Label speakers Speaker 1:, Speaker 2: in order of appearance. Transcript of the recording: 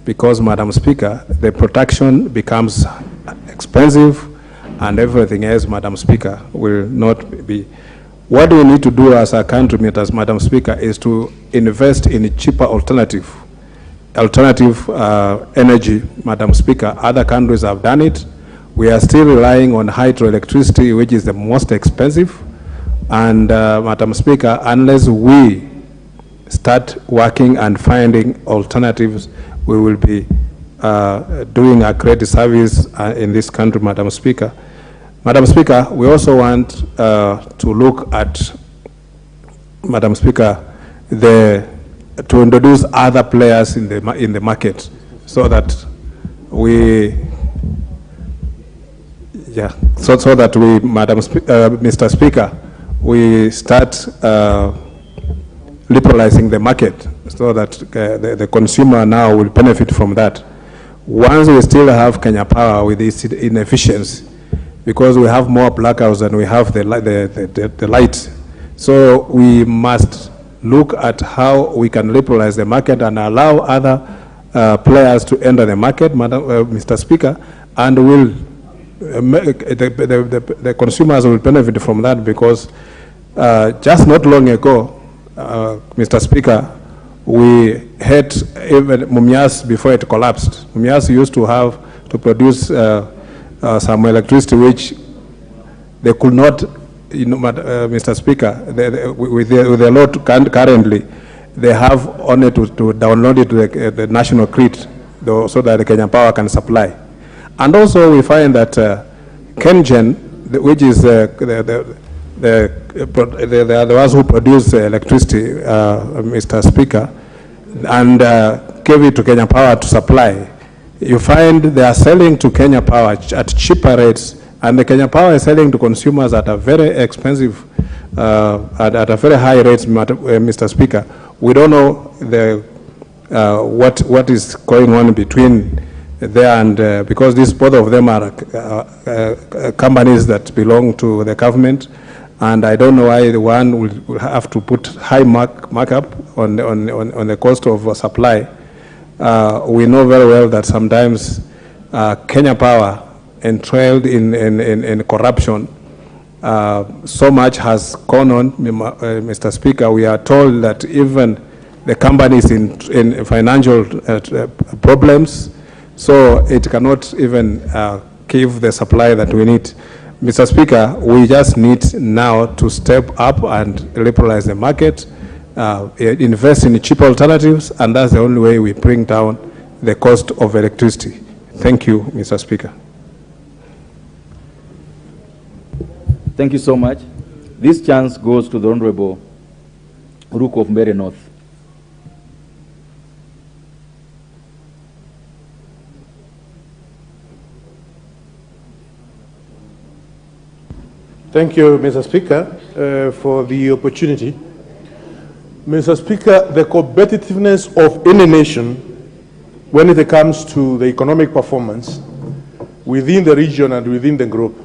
Speaker 1: because, Madam Speaker, the production becomes expensive and everything else, Madam Speaker, will not be. What we need to do as a country, Madam Speaker, is to invest in cheaper alternative energy, Madam Speaker. Other countries have done it. We are still relying on hydroelectricity, which is the most expensive. And Madam Speaker, unless we start working and finding alternatives, we will be doing a great service in this country, Madam Speaker. Madam Speaker, we also want to look at, Madam Speaker, to introduce other players in the market, so that we, so that we, Mr. Speaker, we start liberalizing the market, so that the consumer now will benefit from that. Once we still have Kenya Power with its inefficiency, because we have more blackouts than we have the light. So we must look at how we can liberalize the market and allow other players to enter the market, Mr. Speaker, and will the consumers will benefit from that, because just not long ago, Mr. Speaker, we had even Mumias before it collapsed. Mumias used to produce some electricity which they could not, Mr. Speaker, with the load currently, they have only to download it to the national grid, so that the Kenya Power can supply. And also we find that Kengen, which is the ones who produce electricity, Mr. Speaker, and gave it to Kenya Power to supply, you find they are selling to Kenya Power at cheaper rates, and the Kenya Power is selling to consumers at a very expensive, at a very high rates, Mr. Speaker. We don't know what is going on between there and because both of them are companies that belong to the government, and I don't know why the one will have to put high markup on the cost of supply. We know very well that sometimes Kenya Power entrailed in corruption. So much has gone on, Mr. Speaker. We are told that even the company is in financial problems, so it cannot even give the supply that we need. Mr. Speaker, we just need now to step up and liberalize the market, invest in cheap alternatives, and that's the only way we bring down the cost of electricity. Thank you, Mr. Speaker.
Speaker 2: Thank you so much. This chance goes to the Honorable Ruko of Mbeere North.
Speaker 3: Thank you, Mr. Speaker, for the opportunity. Mr. Speaker, the competitiveness of any nation when it comes to the economic performance within the region and within the group